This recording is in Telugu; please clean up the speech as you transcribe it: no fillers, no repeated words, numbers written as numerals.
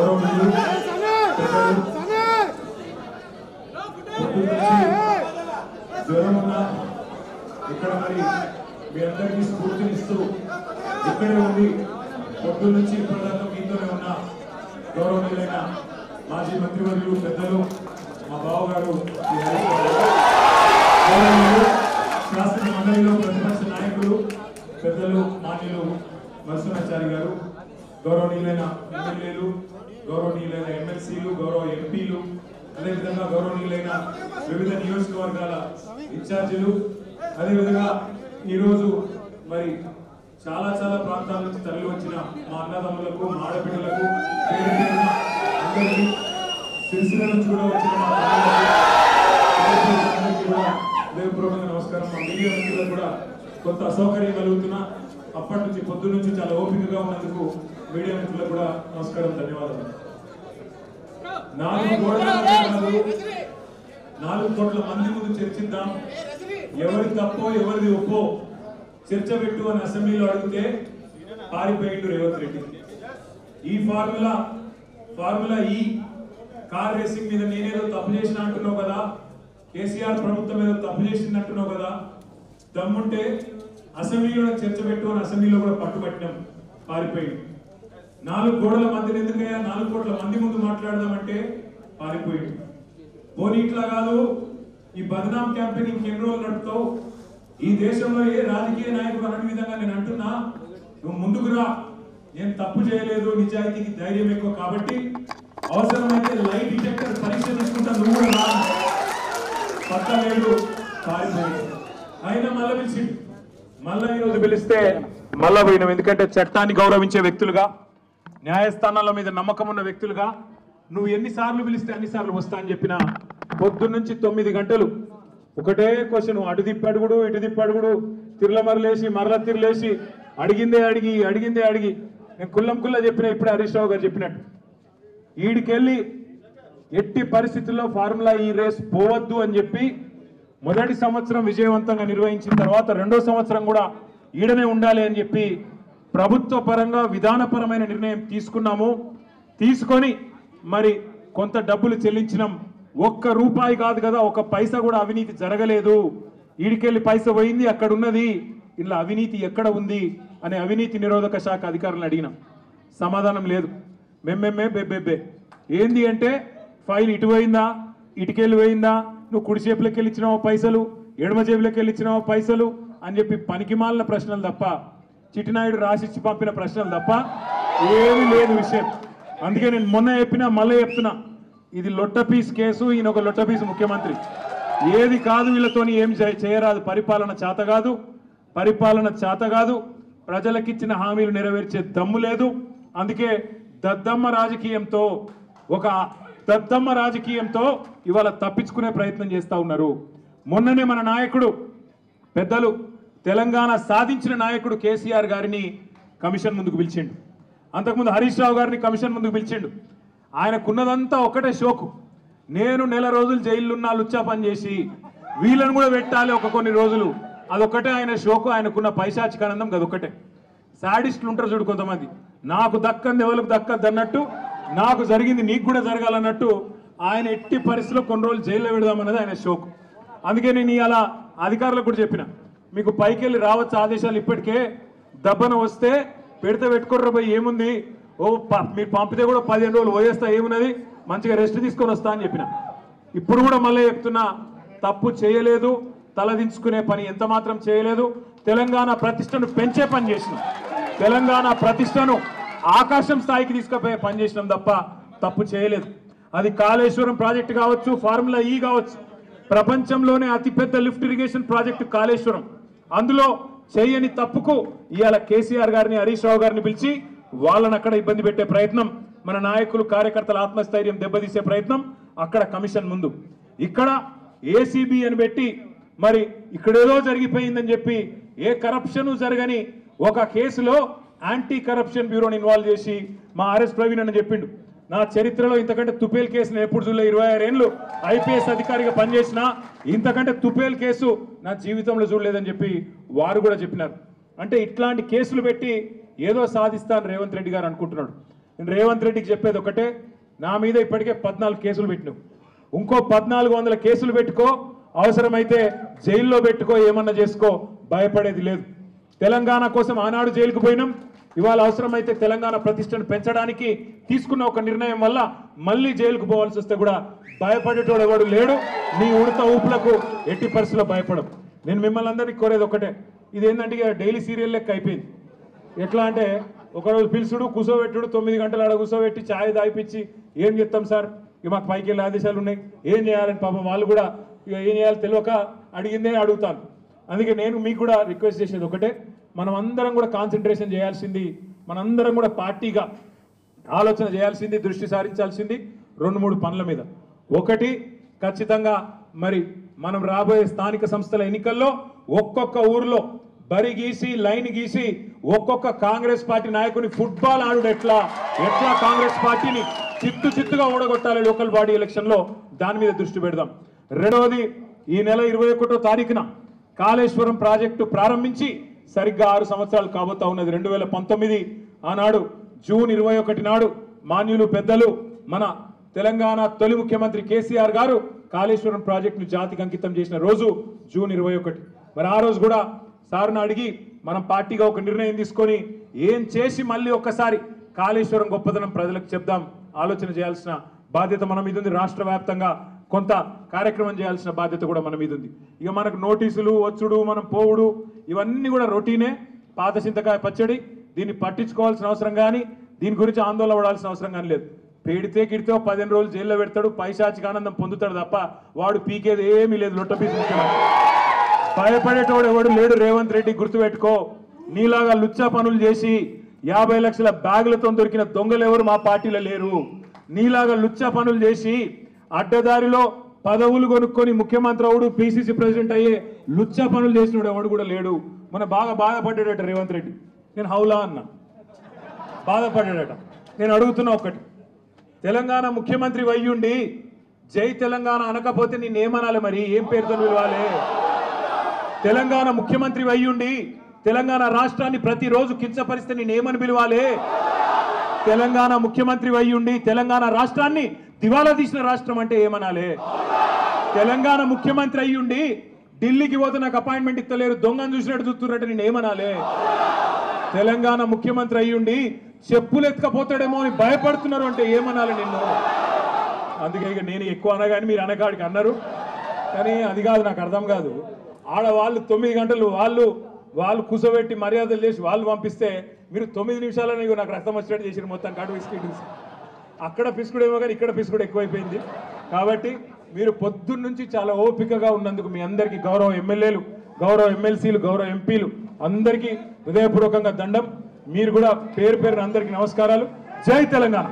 గౌరవనీయులు జ్వరం ఉన్నా ఇక్కడ మరి మీ అందరికీ స్ఫూర్తినిస్తూ ఇక్కడే ఉండి పొద్దు నుంచి ఇప్పటిదాకా మీతోనే ఉన్న గౌరవనీయులైన మాజీ మంత్రివర్యులు పెద్దలు మా బావగారు శాసన మండలిలో ప్రతిపక్ష నాయకులు పెద్దలు మాన్యులు నరసింహాచారి గారు, గౌరవనీయులైన ఎమ్మెల్యేలు, గౌరవనీయులైన ఎమ్మెల్సీలు, గౌరవ ఎంపీలు, అదేవిధంగా గౌరవనీయులైన వివిధ నియోజకవర్గాల ఇన్ఛార్జీలు, అదేవిధంగా ఈరోజు మరి చాలా చాలా ప్రాంతాల నుంచి తరలి వచ్చిన మా అన్నదమ్ములకు, మా ఆడబిడ్డలకు, అందరికీ సిరిసిల్ల నుంచి కూడా వచ్చిన మా అందరికీ కూడా హృదయపూర్వకంగా నమస్కారం. మా మీడియా మిత్రులకు కూడా కొంత అసౌకర్యం కలుగుతున్నా అప్పటి నుంచి పొద్దు నుంచి చాలా ఓపికగా ఉన్నందుకు మీడియా మిత్రులకు కూడా నమస్కారం, ధన్యవాదాలు. 4 కోట్ల మంది ముందు చర్చిద్దాం, ఎవరి తప్పో ఎవరిది ఒప్పో చర్చ పెట్టు అని అసెంబ్లీలో అడిగితే పారిపోయిండు రేవంత్ రెడ్డి. ఈ ఫార్ములా ఈ కార్ రేసింగ్ మీద నేనేదో తప్పు చేసిన అంటున్నావు కదా, కేసీఆర్ ప్రభుత్వం ఏదో తప్పు చేసింది అంటున్నావు కదా, దమ్ముంటే అసెంబ్లీలో చర్చ పెట్టు అని అసెంబ్లీలో కూడా పట్టుబట్టినాం, పారిపోయింది. 4 గోడల మధ్యన ఎందుకయ్యా 4 కోట్ల మంది ముందు మాట్లాడదామంటే పారిపోయింది. పోనీ ఇట్లా కాదు, ఈ బద్నాం క్యాంపెయిన్ ఇంకెన్ని రోజులు నడుపుతావు, ఈ దేశంలో ఏ రాజకీయ నాయకుడు అన్న విధంగా నేను అంటున్నా, నువ్వు ముందుకు రా, నేను తప్పు చేయలేదు, నిజాయితీకి ధైర్యం ఎక్కువ కాబట్టి అవసరమైతే లైట్ డిటెక్టర్ పరీక్ష తీసుకుంటా, నువ్వు కూడా రా పక్కలేడు, పారిపోయాడు. అయినా మళ్ళీ పిలిచి మళ్ళా ఈరోజు పిలిస్తే మళ్ళా పోయినాం. ఎందుకంటే చట్టాన్ని గౌరవించే వ్యక్తులుగా, న్యాయస్థానాల మీద నమ్మకం ఉన్న వ్యక్తులుగా నువ్వు ఎన్నిసార్లు పిలిస్తే అన్నిసార్లు వస్తా అని చెప్పిన పొద్దున్న నుంచి 9 గంటలు ఒకటే క్వశ్చన్, అటు తిప్పడుగుడు ఇటు తిప్పడుగుడు, తిరులమరలేసి మరల తిరలేసి అడిగిందే అడిగి నేను కుల్లం చెప్పిన ఇప్పుడే హరీష్ రావు గారు చెప్పినట్టు ఈడికెళ్ళి ఎట్టి పరిస్థితుల్లో ఫార్ములా ఈ రేస్ పోవద్దు అని చెప్పి మొదటి సంవత్సరం విజయవంతంగా నిర్వహించిన తర్వాత 2వ సంవత్సరం కూడా ఈడనే ఉండాలి అని చెప్పి ప్రభుత్వ పరంగా విధానపరమైన నిర్ణయం తీసుకున్నాము. తీసుకొని మరి కొంత డబ్బులు చెల్లించినాం. 1 రూపాయి కాదు కదా, 1 పైసా కూడా అవినీతి జరగలేదు. ఈడికెళ్ళి పైసా పోయింది, అక్కడ ఉన్నది, ఇలా అవినీతి ఎక్కడ ఉంది అనే అవినీతి నిరోధక శాఖ అధికారులను అడిగినాం, సమాధానం లేదు. బెబ్బెబ్బే ఏంది అంటే ఫైల్ ఇటు పోయిందా, ఇటుకెళ్ళి పోయిందా, నువ్వు కుడి చేపులకి వెళ్ళి ఇచ్చినావో పైసలు, ఎడమ జేబులకి వెళ్ళి ఇచ్చినావో పైసలు అని చెప్పి పనికిమాలిన ప్రశ్నలు తప్ప, చిట్టినాయుడు రాసిచ్చి పంపిన ప్రశ్నలు తప్ప ఏమీ లేదు విషయం. అందుకే నేను మొన్న చెప్పినా మళ్ళీ చెప్తున్నా, ఇది లొట్టపీస్ కేసు, ఈయన ఒక లొట్టపీస్ ముఖ్యమంత్రి. ఏది కాదు వీళ్ళతోని ఏం చేయరాదు, పరిపాలన చేత కాదు, ప్రజలకిచ్చిన హామీలు నెరవేర్చే దమ్ము లేదు. అందుకే దద్దమ్మ రాజకీయంతో ఇవాళ తప్పించుకునే ప్రయత్నం చేస్తూ ఉన్నారు. మొన్ననే మన నాయకుడు పెద్దలు తెలంగాణ సాధించిన నాయకుడు కేసీఆర్ గారిని కమిషన్ ముందుకు పిలిచిండు, అంతకుముందు హరీష్ రావు గారిని కమిషన్ ముందుకు పిలిచిండు. ఆయనకున్నదంతా ఒకటే షోకు, నేను నెల రోజులు జైలున్నా లుచ్చా పని చేసి వీళ్ళని కూడా పెట్టాలి కొన్ని రోజులు, అదొక్కటే ఆయన షోకు. ఆయనకున్న పైశాచికానందం అదొక్కటే. సాడిస్టులు ఉంటారు చూడు కొంతమంది, నాకు దక్కంది ఎవరికి దక్కద్దు అన్నట్టు, నాకు జరిగింది నీకు కూడా జరగాలన్నట్టు ఆయన ఎట్టి పరిస్థితిలో కొన్ని రోజులు జైల్లో పెడదామన్నది ఆయన షోకు. అందుకే నేను ఇలా అధికారులకు కూడా చెప్పిన, మీకు పైకి వెళ్ళి రావచ్చు ఆదేశాలు, ఇప్పటికే దబ్బన వస్తే పెట్టుకోర్ర పోయి ఏముంది, మీరు పంపితే కూడా 15 రోజులు పోయేస్తా, ఏమున్నది, మంచిగా రెస్ట్ తీసుకొని వస్తా అని చెప్పిన. ఇప్పుడు కూడా మళ్ళీ చెప్తున్నా, తప్పు చేయలేదు, తలదించుకునే పని ఎంత మాత్రం చేయలేదు. తెలంగాణ ప్రతిష్టను పెంచే పని చేసినాం, తెలంగాణ ప్రతిష్టను ఆకాశం స్థాయికి తీసుకుపోయే పని చేసినాం తప్ప తప్పు చేయలేదు. అది కాళేశ్వరం ప్రాజెక్టు కావచ్చు, ఫార్ములా ఈ కావచ్చు, ప్రపంచంలోనే అతిపెద్ద లిఫ్ట్ ఇరిగేషన్ ప్రాజెక్టు కాళేశ్వరం. అందులో చేయని తప్పుకు ఇవాళ కేసీఆర్ గారిని హరీష్ రావు గారిని పిలిచి వాళ్ళని అక్కడ ఇబ్బంది పెట్టే ప్రయత్నం, మన నాయకులు కార్యకర్తల ఆత్మస్థైర్యం దెబ్బతీసే ప్రయత్నం అక్కడ కమిషన్ ముందు. ఇక్కడ ఏసీబీ అని పెట్టి మరి ఇక్కడేదో జరిగిపోయిందని చెప్పి ఏ కరప్షన్ జరగని ఒక కేసులో యాంటీ కరప్షన్ బ్యూరోని ఇన్వాల్వ్ చేసి మా ఆర్ఎస్ ప్రవీణ్ అని చెప్పిండు, నా చరిత్రలో ఇంతకంటే తుపేల్ కేసును ఎప్పుడు చూడలే, 26 ఏళ్ళు ఐపీఎస్ అధికారిగా పనిచేసిన ఇంతకంటే తుపేల్ కేసు నా జీవితంలో చూడలేదని చెప్పి వారు కూడా చెప్పినారు. అంటే ఇట్లాంటి కేసులు పెట్టి ఏదో సాధిస్తాను రేవంత్ రెడ్డి గారు అనుకుంటున్నాడు. నేను రేవంత్ రెడ్డికి చెప్పేది ఒకటే, నా మీద ఇప్పటికే 14 కేసులు పెట్టినావు, ఇంకో 1400 కేసులు పెట్టుకో, అవసరమైతే జైల్లో పెట్టుకో, ఏమన్నా చేసుకో, భయపడేది లేదు. తెలంగాణ కోసం ఆనాడు జైలుకు పోయినాం, ఇవాళ అవసరమైతే తెలంగాణ ప్రతిష్టను పెంచడానికి తీసుకున్న ఒక నిర్ణయం వల్ల మళ్ళీ జైలుకు పోవాల్సి వస్తే కూడా భయపడేటోడు ఎవడు లేడు. నీ ఉడత ఊపులకు ఎట్టి పరిస్థితుల్లో భయపడం. నేను మిమ్మల్ని అందరినీ కోరేది ఒకటే, ఇదేంటంటే ఇక డైలీ సీరియల్ లెక్క అయిపోయింది. ఎట్లా అంటే ఒకరోజు పిలుచుడు, కూర్చోబెట్టుడు, 9 గంటలు ఆడ కూర్చోబెట్టి ఛాయ్ తాగిపించి ఏం చెప్తాం సార్, ఇక మాకు పైకి వెళ్ళే ఆదేశాలు ఉన్నాయి, ఏం చేయాలని పాపం వాళ్ళు కూడా ఇక ఏం చేయాలో తెలియక అడిగిందే అడుగుతాను. అందుకే నేను మీకు కూడా రిక్వెస్ట్ చేసేది ఒకటే, మనం అందరం కూడా కాన్సన్ట్రేషన్ చేయాల్సింది, మనందరం కూడా పార్టీగా ఆలోచన చేయాల్సింది, దృష్టి సారించాల్సింది 2-3 పనుల మీద. ఒకటి, ఖచ్చితంగా మరి మనం రాబోయే స్థానిక సంస్థల ఎన్నికల్లో ఒక్కొక్క ఊర్లో బరి గీసి లైన్ గీసి ఒక్కొక్క కాంగ్రెస్ పార్టీ నాయకుని ఫుట్బాల్ ఆడుడు ఎట్లా కాంగ్రెస్ పార్టీని చిత్తుగా ఓడగొట్టాలి లోకల్ బాడీ ఎలక్షన్లో, దాని మీద దృష్టి పెడదాం. రెండవది, ఈ నెల 21వ తారీఖున కాళేశ్వరం ప్రాజెక్టు ప్రారంభించి సరిగ్గా 6 సంవత్సరాలు కాబోతా ఉన్నది. 2019 ఆనాడు జూన్ 21 నాడు మాన్యులు పెద్దలు మన తెలంగాణ తొలి ముఖ్యమంత్రి కేసీఆర్ గారు కాళేశ్వరం ప్రాజెక్టును జాతికి అంకితం చేసిన రోజు జూన్ 21. మరి ఆ రోజు కూడా సార్ను అడిగి మనం పార్టీగా ఒక నిర్ణయం తీసుకొని ఏం చేసి మళ్ళీ ఒక్కసారి కాళేశ్వరం గొప్పదనం ప్రజలకు చెప్దాం, ఆలోచన చేయాల్సిన బాధ్యత మన మీద ఉంది. రాష్ట్ర వ్యాప్తంగా కొంత కార్యక్రమం చేయాల్సిన బాధ్యత కూడా మన మీద ఉంది. ఇక మనకు నోటీసులు వచ్చుడు, మనం పోవుడు, ఇవన్నీ కూడా రొటీనే, పాత చింతకాయ పచ్చడి. దీన్ని పట్టించుకోవాల్సిన అవసరం కానీ, దీని గురించి ఆందోళన పడాల్సిన అవసరం కానీ లేదు. పెడితే గిడితే 15 రోజులు జైల్లో పెడతాడు, పైశాచిక ఆనందం పొందుతాడు తప్ప వాడు పీకేది ఏమీ లేదు. లొట్టపీసు భయపడేటోడు ఎవడు లేడు. రేవంత్ రెడ్డి గుర్తుపెట్టుకో, నీలాగా లుచ్చా పనులు చేసి 50 లక్షల బ్యాగులతో దొరికిన దొంగలు ఎవరు మా పార్టీలో లేరు. నీలాగా లుచ్చా పనులు చేసి అడ్డదారిలో పదవులు కొనుక్కొని ముఖ్యమంత్రి అవుడు, పిసిసి ప్రెసిడెంట్ అయ్యే లుచ్చా పనులు చేసినోడు ఎవడు కూడా లేడు. మన బాగా బాధపడ్డాడట రేవంత్ రెడ్డి. నేను హౌలా అన్నా, బాధపడ్డాడట. నేను అడుగుతున్నా ఒకటి, తెలంగాణ ముఖ్యమంత్రి అయ్యుండి జై తెలంగాణ అనకపోతే నేనేమనాలి? మరి ఏం పేరుతో పిలవాలి? తెలంగాణ ముఖ్యమంత్రి అయ్యుండి తెలంగాణ రాష్ట్రాన్ని ప్రతిరోజు కించపరిస్తే నేనేమని పిలవాలి? తెలంగాణ ముఖ్యమంత్రి అయ్యుండి తెలంగాణ రాష్ట్రాన్ని దివాలా తీసిన రాష్ట్రం అంటే ఏమనాలి? తెలంగాణ ముఖ్యమంత్రి అయ్యుండి ఢిల్లీకి పోతే నాకు అపాయింట్మెంట్ ఇస్తలేరు, దొంగను చూసినట్టు చూస్తున్నట్టు నేనేమనాలి? తెలంగాణ ముఖ్యమంత్రి అయ్యుండి చెప్పులు ఎత్తుకపోతాడేమో అని భయపడుతున్నారు అంటే ఏమనాలి నిన్ను? అందుకే ఇక నేను ఎక్కువ అనగాని మీరు అనగాడికి అన్నారు, కానీ అది కాదు, నాకు అర్థం కాదు. ఆడవాళ్ళు 9 గంటలు వాళ్ళు కూసోబెట్టి మర్యాదలు చేసి వాళ్ళు పంపిస్తే మీరు 9 నిమిషాలని నాకు రక్తం వచ్చినట్టు చేసి మొత్తానికి అటు విసికి అక్కడ పిసుకుడేమో కానీ ఇక్కడ పిసుకుడు ఎక్కువైపోయింది. కాబట్టి మీరు పొద్దున్న నుంచి చాలా ఓపికగా ఉన్నందుకు మీ అందరికీ గౌరవ ఎమ్మెల్యేలు, గౌరవ ఎమ్మెల్సీలు, గౌరవ ఎంపీలు అందరికీ హృదయపూర్వకంగా దండం. మీరు కూడా పేరు పేరున అందరికీ నమస్కారాలు. జై తెలంగాణ.